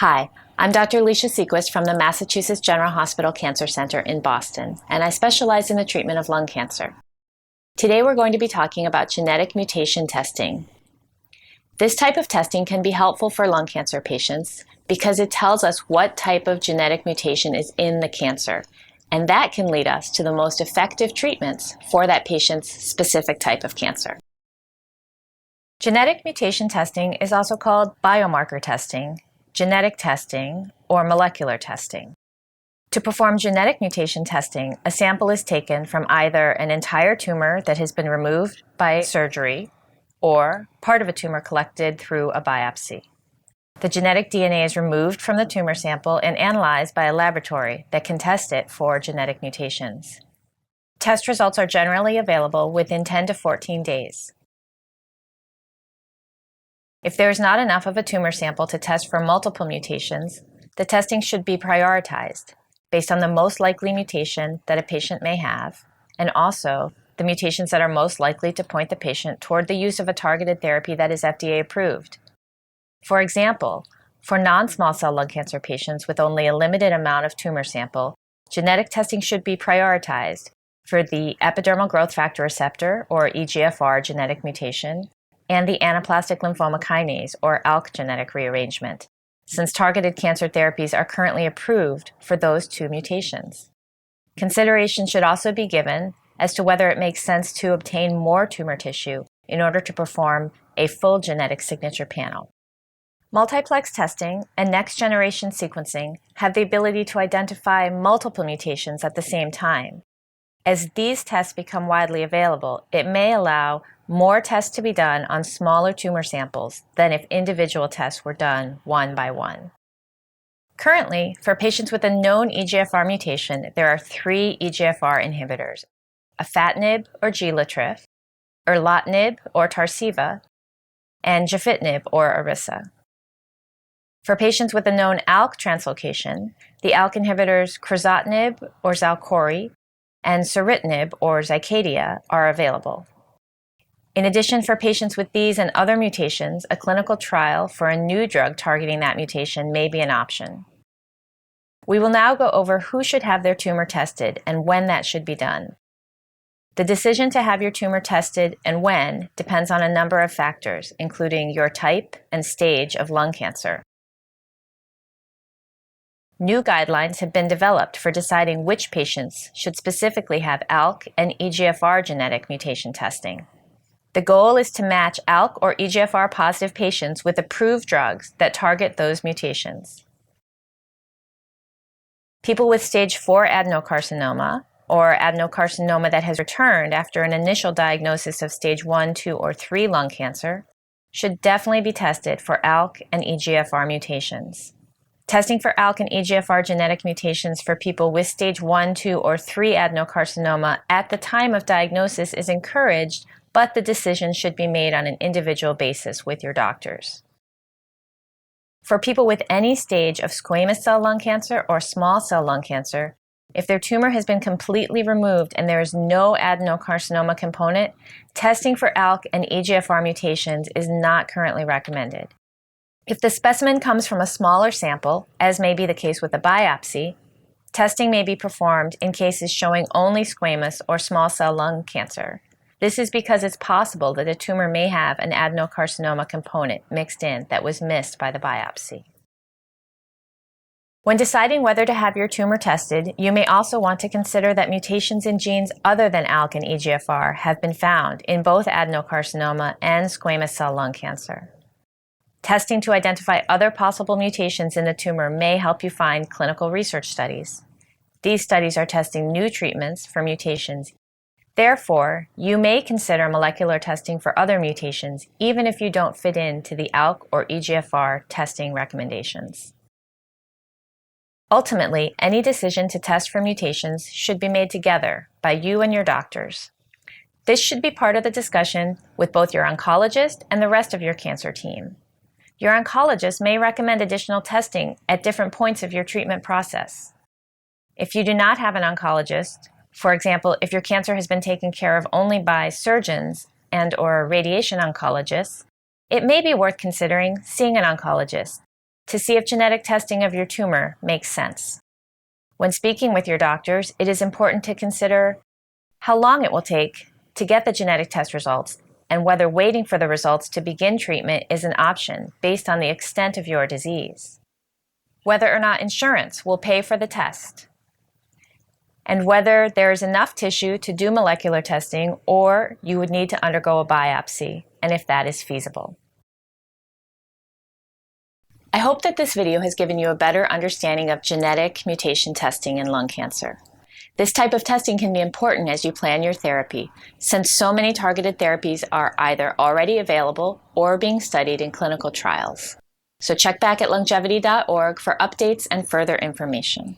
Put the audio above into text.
Hi, I'm Dr. Alicia Sequist from the Massachusetts General Hospital Cancer Center in Boston, and I specialize in the treatment of lung cancer. Today we're going to be talking about genetic mutation testing. This type of testing can be helpful for lung cancer patients because it tells us what type of genetic mutation is in the cancer, and that can lead us to the most effective treatments for that patient's specific type of cancer. Genetic mutation testing is also called biomarker testing, genetic testing, or molecular testing. To perform genetic mutation testing, a sample is taken from either an entire tumor that has been removed by surgery or part of a tumor collected through a biopsy. The genetic DNA is removed from the tumor sample and analyzed by a laboratory that can test it for genetic mutations. Test results are generally available within 10 to 14 days. If there is not enough of a tumor sample to test for multiple mutations, the testing should be prioritized based on the most likely mutation that a patient may have, and also the mutations that are most likely to point the patient toward the use of a targeted therapy that is FDA approved. For example, for non-small cell lung cancer patients with only a limited amount of tumor sample, genetic testing should be prioritized for the epidermal growth factor receptor, or EGFR, genetic mutation, and the anaplastic lymphoma kinase, or ALK, genetic rearrangement, since targeted cancer therapies are currently approved for those two mutations. Consideration should also be given as to whether it makes sense to obtain more tumor tissue in order to perform a full genetic signature panel. Multiplex testing and next-generation sequencing have the ability to identify multiple mutations at the same time. As these tests become widely available, it may allow more tests to be done on smaller tumor samples than if individual tests were done one by one. Currently, for patients with a known EGFR mutation, there are 3 EGFR inhibitors: afatinib or Gelatrif, erlotinib or Tarceva, and gefitinib or Iressa. For patients with a known ALK translocation, the ALK inhibitors crizotinib or Xalkori and ceritinib or Zycadia are available. In addition, for patients with these and other mutations, a clinical trial for a new drug targeting that mutation may be an option. We will now go over who should have their tumor tested and when that should be done. The decision to have your tumor tested and when depends on a number of factors, including your type and stage of lung cancer. New guidelines have been developed for deciding which patients should specifically have ALK and EGFR genetic mutation testing. The goal is to match ALK or EGFR positive patients with approved drugs that target those mutations. People with stage 4 adenocarcinoma, or adenocarcinoma that has returned after an initial diagnosis of stage 1, 2, or 3 lung cancer, should definitely be tested for ALK and EGFR mutations. Testing for ALK and EGFR genetic mutations for people with stage 1, 2, or 3 adenocarcinoma at the time of diagnosis is encouraged, but the decision should be made on an individual basis with your doctors. For people with any stage of squamous cell lung cancer or small cell lung cancer, if their tumor has been completely removed and there is no adenocarcinoma component, testing for ALK and EGFR mutations is not currently recommended. If the specimen comes from a smaller sample, as may be the case with a biopsy, testing may be performed in cases showing only squamous or small cell lung cancer. This is because it's possible that a tumor may have an adenocarcinoma component mixed in that was missed by the biopsy. When deciding whether to have your tumor tested, you may also want to consider that mutations in genes other than ALK and EGFR have been found in both adenocarcinoma and squamous cell lung cancer. Testing to identify other possible mutations in the tumor may help you find clinical research studies. These studies are testing new treatments for mutations. Therefore, you may consider molecular testing for other mutations, even if you don't fit into the ALK or EGFR testing recommendations. Ultimately, any decision to test for mutations should be made together by you and your doctors. This should be part of the discussion with both your oncologist and the rest of your cancer team. Your oncologist may recommend additional testing at different points of your treatment process. If you do not have an oncologist, for example, if your cancer has been taken care of only by surgeons and/or radiation oncologists, it may be worth considering seeing an oncologist to see if genetic testing of your tumor makes sense. When speaking with your doctors, it is important to consider how long it will take to get the genetic test results and whether waiting for the results to begin treatment is an option based on the extent of your disease, whether or not insurance will pay for the test, and whether there is enough tissue to do molecular testing or you would need to undergo a biopsy, and if that is feasible. I hope that this video has given you a better understanding of genetic mutation testing in lung cancer. This type of testing can be important as you plan your therapy, since so many targeted therapies are either already available or being studied in clinical trials. So check back at longevity.org for updates and further information.